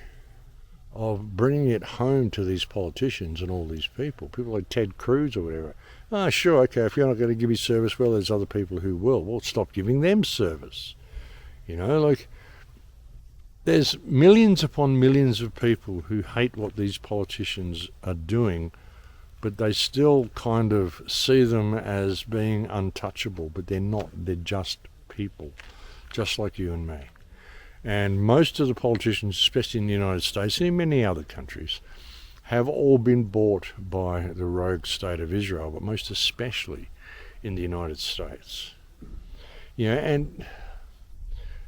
of bringing it home to these politicians and all these people like Ted Cruz or whatever. Oh, sure, okay, if you're not going to give me service, well, there's other people who will. Well, stop giving them service. There's millions upon millions of people who hate what these politicians are doing, but they still kind of see them as being untouchable, but they're not. They're just people, just like you and me. And most of the politicians, especially in the United States and in many other countries, have all been bought by the rogue state of Israel, but most especially in the United States. And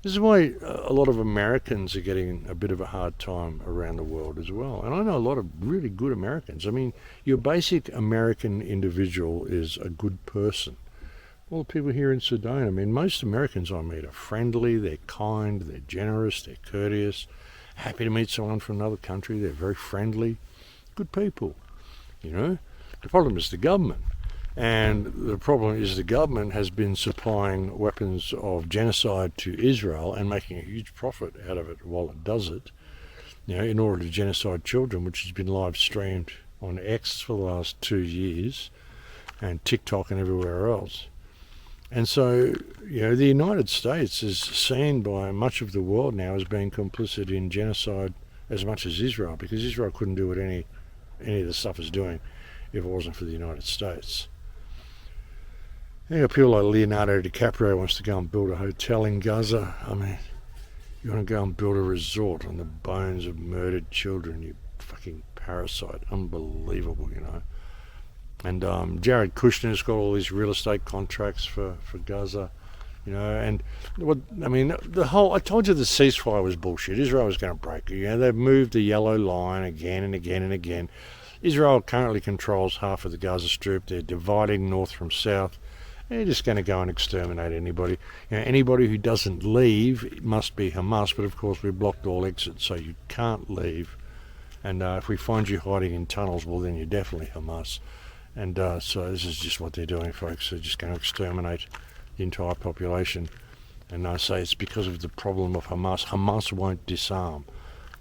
this is why a lot of Americans are getting a bit of a hard time around the world as well. And I know a lot of really good Americans. I mean, your basic American individual is a good person. Well, the people here in Sudan, I mean, most Americans I meet are friendly, they're kind, they're generous, they're courteous, happy to meet someone from another country, they're very friendly, good people, The problem is the government. And the problem is the government has been supplying weapons of genocide to Israel and making a huge profit out of it while it does it, in order to genocide children, which has been live streamed on X for the last 2 years and TikTok and everywhere else. And so, the United States is seen by much of the world now as being complicit in genocide as much as Israel, because Israel couldn't do what any of the stuff it's doing if it wasn't for the United States. People like Leonardo DiCaprio wants to go and build a hotel in Gaza. I mean, you want to go and build a resort on the bones of murdered children, you fucking parasite. Unbelievable, And Jared Kushner's got all these real estate contracts for Gaza, and I told you the ceasefire was bullshit. Israel was going to break it. They've moved the yellow line again and again and again. Israel currently controls half of the Gaza Strip. They're dividing north from south. They're just going to go and exterminate anybody. Anybody who doesn't leave must be Hamas, but of course we blocked all exits, so you can't leave. And if we find you hiding in tunnels, well then you're definitely Hamas. And so this is just what they're doing, folks. They're just going to exterminate the entire population. And I say it's because of the problem of Hamas. Hamas won't disarm.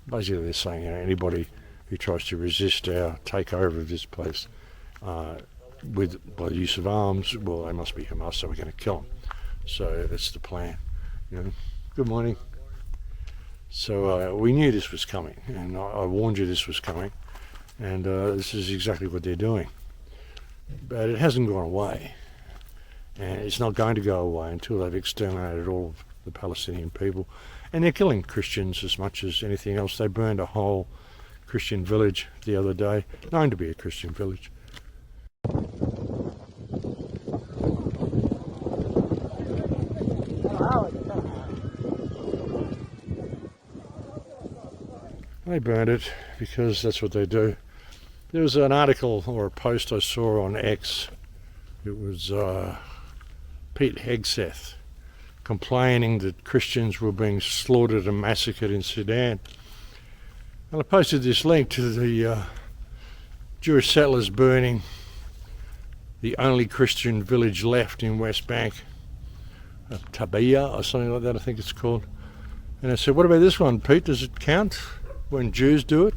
Basically they're saying anybody who tries to resist our takeover of this place by the use of arms, well, they must be Hamas, so we're going to kill them. So that's the plan. Good morning. So we knew this was coming, and I warned you this was coming, and this is exactly what they're doing. But it hasn't gone away, and it's not going to go away until they've exterminated all of the Palestinian people. And they're killing Christians as much as anything else. They burned a whole Christian village the other day, known to be a Christian village. They burned it because that's what they do. There was an article or a post I saw on X. It was Pete Hegseth complaining that Christians were being slaughtered and massacred in Sudan. And I posted this link to the Jewish settlers burning the only Christian village left in West Bank, Tabiyah or something like that, I think it's called. And I said, what about this one, Pete? Does it count when Jews do it?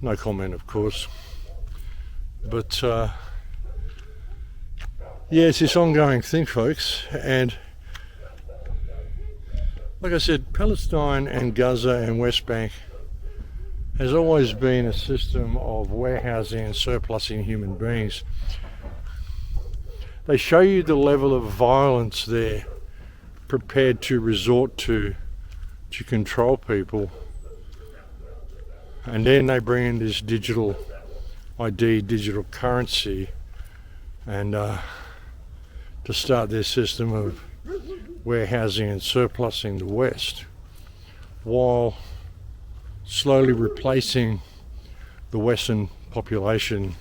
No comment, of course. But yeah, it's this ongoing thing, folks. And like I said, Palestine and Gaza and West Bank has always been a system of warehousing and surplusing human beings. They show you the level of violence they're prepared to resort to control people. And then they bring in this digital ID, digital currency, and to start their system of warehousing and surplusing the West, while slowly replacing the Western population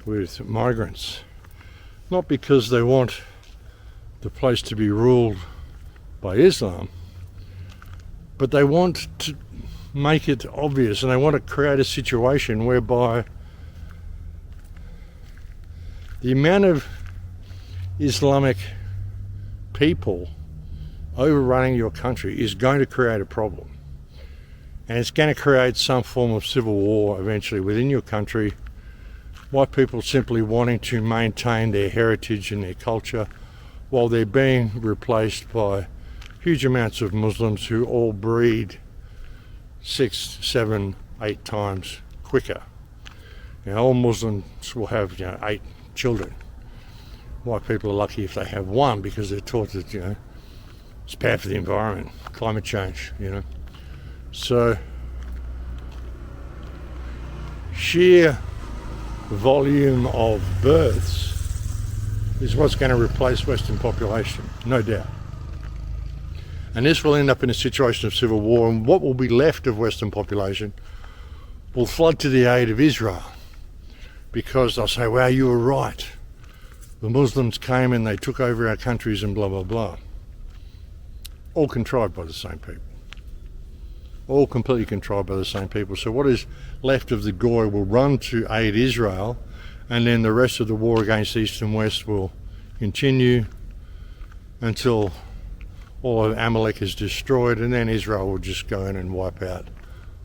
with migrants. Not because they want the place to be ruled by Islam, but they want to make it obvious, and they want to create a situation whereby the amount of Islamic people overrunning your country is going to create a problem. And it's going to create some form of civil war eventually within your country. White people simply wanting to maintain their heritage and their culture while they're being replaced by huge amounts of Muslims who all breed 6, 7, 8 times quicker. All Muslims will have 8 children. White people are lucky if they have 1 because they're taught that it's bad for the environment, climate change. So sheer volume of births is what's going to replace Western population, no doubt. And this will end up in a situation of civil war, and what will be left of Western population will flood to the aid of Israel, because they'll say, wow, you were right. The Muslims came and they took over our countries and blah, blah, blah. All contrived by the same people. All completely controlled by the same people. So what is left of the Goy will run to aid Israel, and then the rest of the war against East and West will continue until all of Amalek is destroyed, and then Israel will just go in and wipe out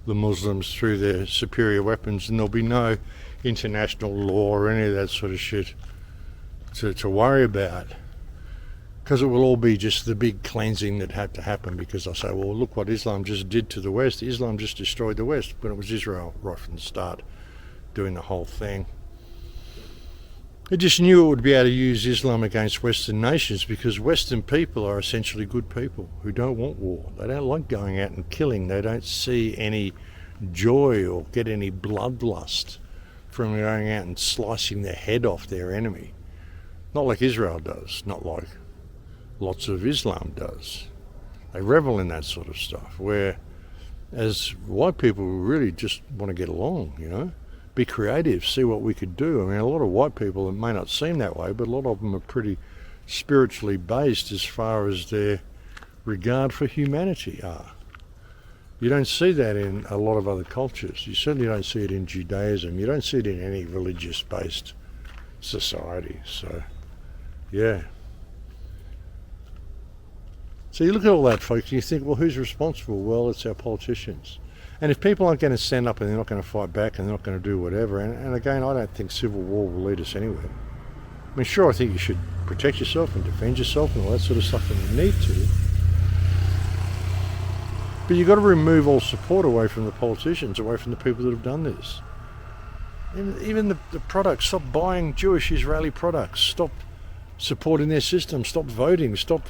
the Muslims through their superior weapons, and there'll be no international law or any of that sort of shit to worry about, because it will all be just the big cleansing that had to happen. Because I say, well, look what Islam just did to the West. Islam just destroyed the West, but it was Israel right from the start doing the whole thing. It just knew it would be able to use Islam against Western nations, because Western people are essentially good people who don't want war. They don't like going out and killing. They don't see any joy or get any bloodlust from going out and slicing the head off their enemy. Not like Israel does, not like lots of Islam does. They revel in that sort of stuff, where as white people really just want to get along, be creative, see what we could do. I mean, a lot of white people, it may not seem that way, but a lot of them are pretty spiritually based as far as their regard for humanity are. You don't see that in a lot of other cultures. You certainly don't see it in Judaism. You don't see it in any religious-based society. So, yeah. So you look at all that, folks, and you think, well, who's responsible? Well, it's our politicians. And if people aren't going to stand up and they're not going to fight back and they're not going to do whatever, and again, I don't think civil war will lead us anywhere. I mean, sure, I think you should protect yourself and defend yourself and all that sort of stuff, and you need to. But you've got to remove all support away from the politicians, away from the people that have done this. Even the products, stop buying Jewish Israeli products, stop supporting their system, stop voting, stop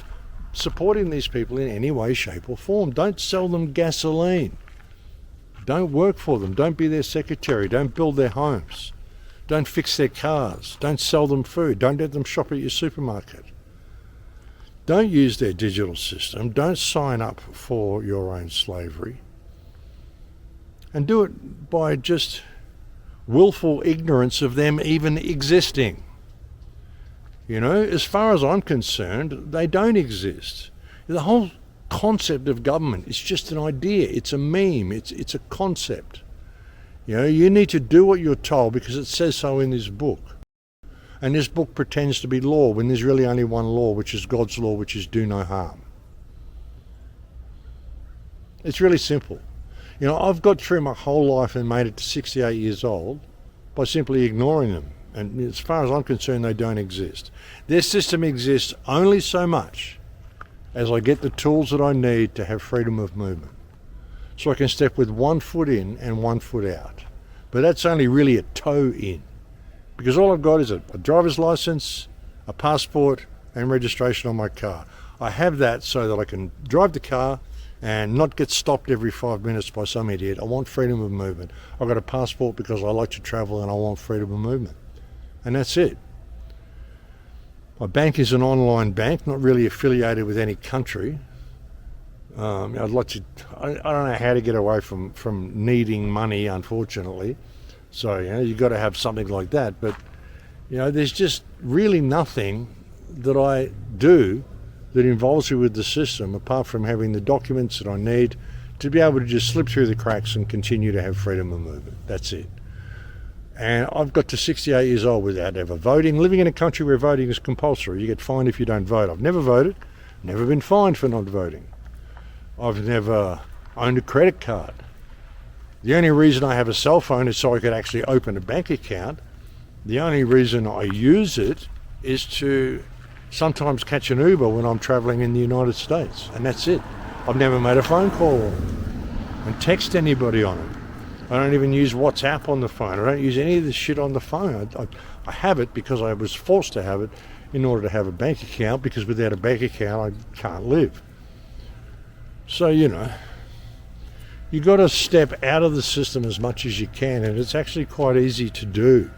supporting these people in any way, shape or form. Don't sell them gasoline. Don't work for them. Don't be their secretary. Don't build their homes. Don't fix their cars. Don't sell them food. Don't let them shop at your supermarket. Don't use their digital system. Don't sign up for your own slavery. And do it by just willful ignorance of them even existing. You know, as far as I'm concerned, they don't exist. The whole concept of government is just an idea. It's a meme. It's a concept. You know, you need to do what you're told because it says so in this book. And this book pretends to be law when there's really only one law, which is God's law, which is do no harm. It's really simple. You know, I've got through my whole life and made it to 68 years old by simply ignoring them. And as far as I'm concerned, they don't exist. Their system exists only so much as I get the tools that I need to have freedom of movement. So I can step with 1 foot in and 1 foot out. But that's only really a toe in. Because all I've got is a driver's license, a passport, and registration on my car. I have that so that I can drive the car and not get stopped every 5 minutes by some idiot. I want freedom of movement. I've got a passport because I like to travel and I want freedom of movement. And that's it. My bank is an online bank, not really affiliated with any country. I'd like to. I don't know how to get away from needing money, unfortunately. So you know, you've got to have something like that. But you know, there's just really nothing that I do that involves me with the system, apart from having the documents that I need to be able to just slip through the cracks and continue to have freedom of movement. That's it. And I've got to 68 years old without ever voting, living in a country where voting is compulsory. You get fined if you don't vote. I've never voted, never been fined for not voting. I've never owned a credit card. The only reason I have a cell phone is so I could actually open a bank account. The only reason I use it is to sometimes catch an Uber when I'm traveling in the United States, and that's it. I've never made a phone call and text anybody on it. I don't even use WhatsApp on the phone. I don't use any of this shit on the phone. I have it because I was forced to have it in order to have a bank account, because without a bank account I can't live. So, you know, you got to step out of the system as much as you can, and it's actually quite easy to do.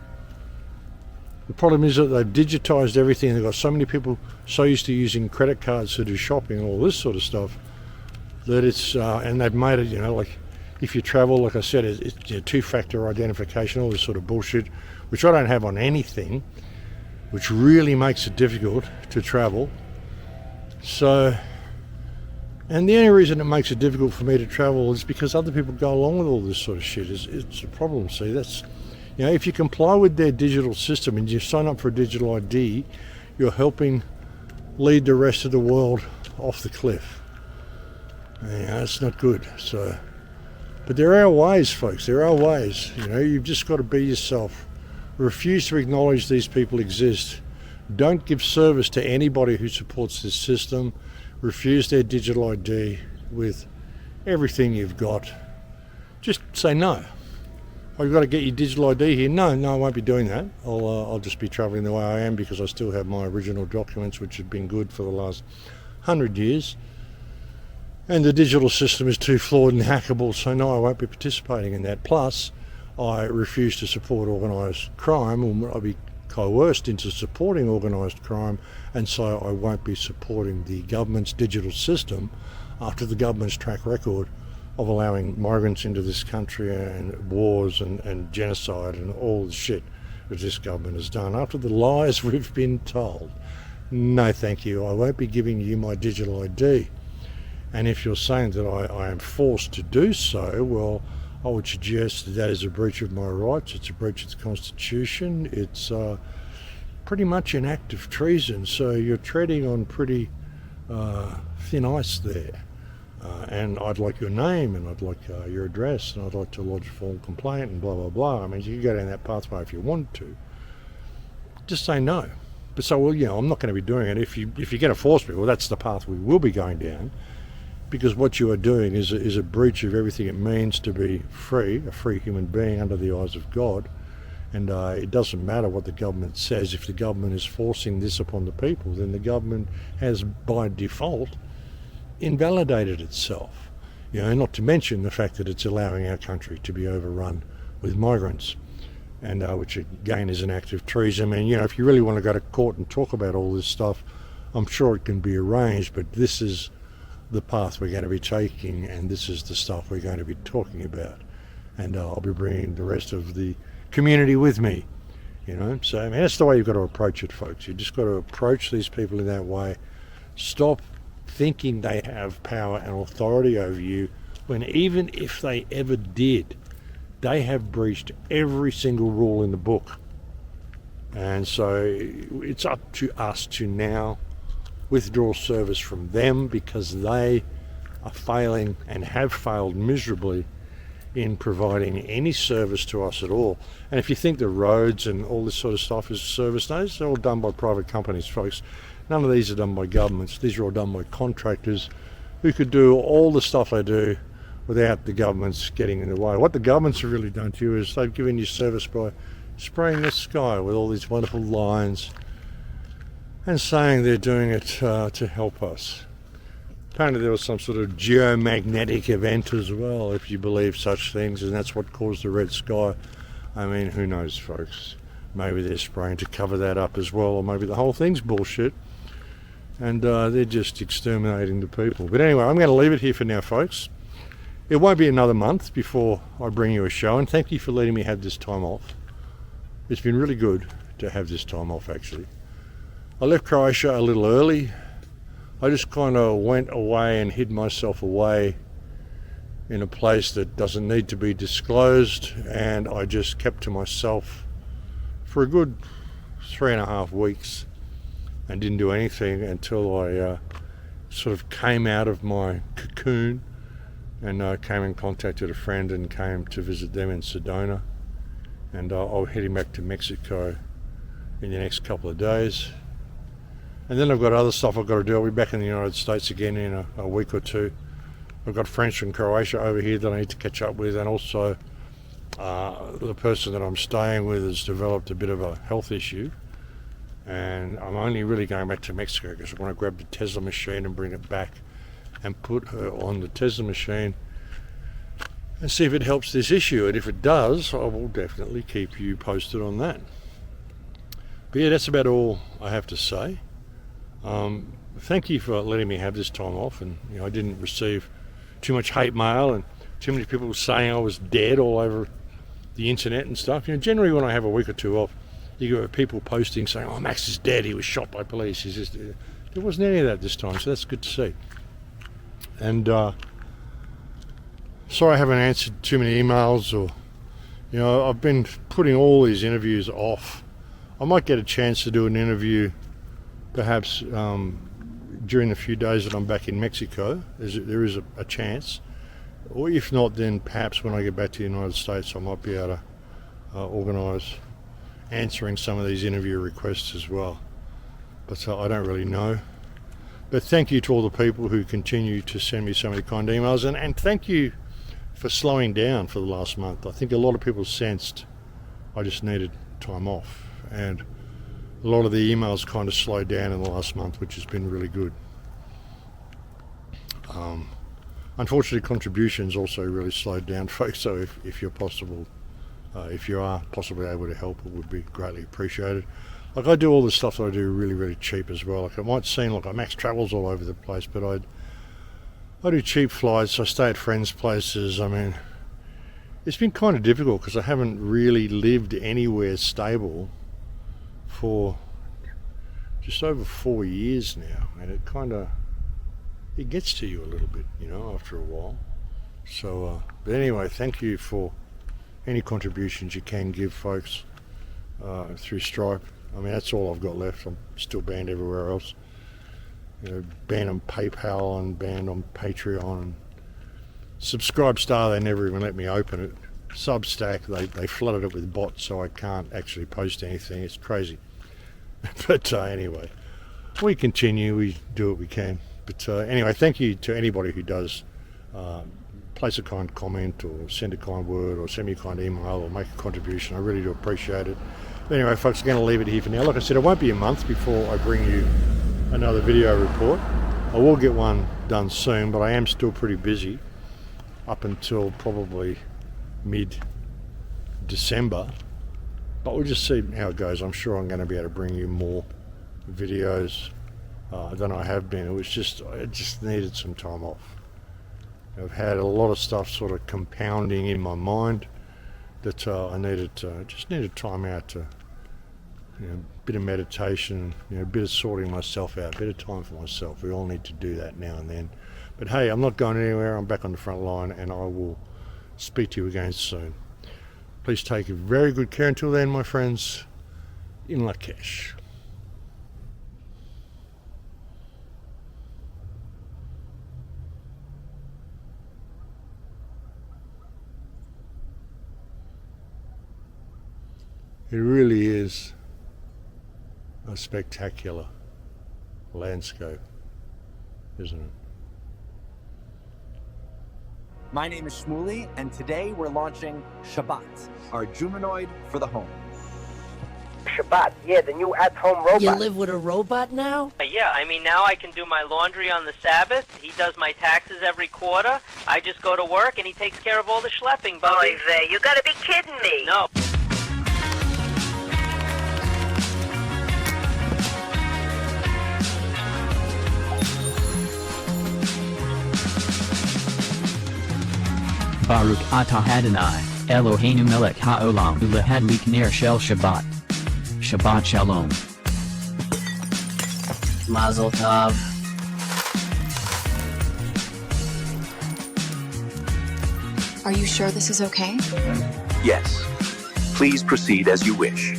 The problem is that they've digitized everything. They've got so many people so used to using credit cards to do shopping and all this sort of stuff that it's, and they've made it, you know, like if you travel, like I said, it's you know, two-factor identification, all this sort of bullshit, which I don't have on anything, which really makes it difficult to travel. So, and the only reason it makes it difficult for me to travel is because other people go along with all this sort of shit. It's a problem, see, that's, you know, if you comply with their digital system and you sign up for a digital ID, you're helping lead the rest of the world off the cliff. Yeah, it's not good. So, but there are ways, folks. There are ways. You know, you've just got to be yourself. Refuse to acknowledge these people exist. Don't give service to anybody who supports this system. Refuse their digital ID with everything you've got. Just say no. Oh, you've got to get your digital ID here. No, I won't be doing that. I'll just be travelling the way I am because I still have my original documents, which have been good for the last 100 years. And the digital system is too flawed and hackable, so no, I won't be participating in that. Plus, I refuse to support organised crime, or I'll be coerced into supporting organised crime, and so I won't be supporting the government's digital system after the government's track record of allowing migrants into this country and wars and genocide and all the shit that this government has done. After the lies we've been told, no thank you, I won't be giving you my digital ID. And if you're saying that I am forced to do so, well, I would suggest that is a breach of my rights, it's a breach of the Constitution, it's pretty much an act of treason, so you're treading on pretty thin ice there. And I'd like your name, and I'd like your address, and I'd like to lodge a formal complaint, and blah, blah, blah. I mean, you can go down that pathway if you want to. Just say no. But so, well, I'm not going to be doing it. If you're going to force me, well, that's the path we will be going down, because what you are doing is a breach of everything it means to be free, a free human being under the eyes of God. And it doesn't matter what the government says. If the government is forcing this upon the people, then the government has, by default, invalidated itself. Not to mention the fact that it's allowing our country to be overrun with migrants, and which again is an act of treason. I mean, if you really want to go to court and talk about all this stuff, I'm sure it can be arranged, but this is the path we're going to be taking, and this is the stuff we're going to be talking about, and I'll be bringing the rest of the community with me. So I mean, that's the way you've got to approach it, folks. You just got to approach these people in that way. Stop thinking they have power and authority over you, when even if they ever did, they have breached every single rule in the book. And so it's up to us to now withdraw service from them, because they are failing and have failed miserably in providing any service to us at all. And if you think the roads and all this sort of stuff is service, no, it's all done by private companies, folks. None of these are done by governments. These are all done by contractors who could do all the stuff they do without the governments getting in the way. What the governments have really done to you is they've given you service by spraying the sky with all these wonderful lines and saying they're doing it to help us. Apparently there was some sort of geomagnetic event as well, if you believe such things, and that's what caused the red sky. I mean, who knows, folks? Maybe they're spraying to cover that up as well, or maybe the whole thing's bullshit, and they're just exterminating the people. But anyway, I'm going to leave it here for now, folks. It won't be another month before I bring you a show, and thank you for letting me have this time off. It's been really good to have this time off, actually. I left Croatia a little early. I just kind of went away and hid myself away in a place that doesn't need to be disclosed, and I just kept to myself for a good 3.5 weeks and didn't do anything until I sort of came out of my cocoon and came and contacted a friend and came to visit them in Sedona, and I'll be heading back to Mexico in the next couple of days. And then I've got other stuff I've got to do. I'll be back in the United States again in a week or two. I've got friends from Croatia over here that I need to catch up with, and also the person that I'm staying with has developed a bit of a health issue, and I'm only really going back to Mexico because I want to grab the Tesla machine and bring it back and put her on the Tesla machine and see if it helps this issue. And if it does, I will definitely keep you posted on that. But yeah, that's about all I have to say. Thank you for letting me have this time off, and I didn't receive too much hate mail and too many people saying I was dead all over the internet and stuff. Generally when I have a week or two off, you get people posting saying, "Oh, Max is dead, he was shot by police." There wasn't any of that this time, so that's good to see. And sorry I haven't answered too many emails, or I've been putting all these interviews off. I might get a chance to do an interview perhaps during the few days that I'm back in Mexico. There is a chance. Or if not, then perhaps when I get back to the United States I might be able to organise answering some of these interview requests as well. But I don't really know. But thank you to all the people who continue to send me so many kind emails, and thank you for slowing down for the last month. I think a lot of people sensed I just needed time off, and a lot of the emails kind of slowed down in the last month, which has been really good. Unfortunately, contributions also really slowed down, folks, so if you are possibly able to help, it would be greatly appreciated. Like, I do all the stuff that I do really, really cheap as well. Like, it might seem like Max travels all over the place, but I do cheap flights, I stay at friends' places. I mean, it's been kind of difficult because I haven't really lived anywhere stable for just over 4 years now, and it gets to you a little bit, you know, after a while. So, but anyway, thank you for any contributions you can give, folks, through Stripe. I mean, that's all I've got left. I'm still banned everywhere else. You know, banned on PayPal and banned on Patreon. And Subscribestar, they never even let me open it. Substack, they flooded it with bots, so I can't actually post anything. It's crazy. But anyway, we continue. We do what we can. But anyway, thank you to anybody who does place a kind comment or send a kind word or send me a kind email or make a contribution. I really do appreciate it. But anyway, folks, I'm going to leave it here for now. Like I said, it won't be a month before I bring you another video report. I will get one done soon, but I am still pretty busy up until probably mid-December. But we'll just see how it goes. I'm sure I'm going to be able to bring you more videos than I have been. I just needed some time off. I've had a lot of stuff sort of compounding in my mind that I just needed time out to, you know, a bit of meditation, you know, a bit of sorting myself out, a bit of time for myself. We all need to do that now and then. But hey, I'm not going anywhere. I'm back on the front line, and I will speak to you again soon. Please take very good care until then, my friends, in Lakesh. It really is a spectacular landscape, isn't it? My name is Shmuley, and today we're launching Shabbat, our Jumanoid for the home. Shabbat, yeah, the new at-home robot. You live with a robot now? Yeah, I mean, now I can do my laundry on the Sabbath. He does my taxes every quarter. I just go to work, and he takes care of all the schlepping, Bubby. Oy vey, you gotta be kidding me. No. Baruch atah Adonai, Eloheinu melech haolam ulahadlik ner shel Shabbat. Shabbat shalom. Mazel tov. Are you sure this is okay? Yes. Please proceed as you wish.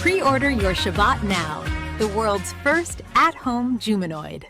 Pre-order your Shabbat now, the world's first at-home Jumanoid.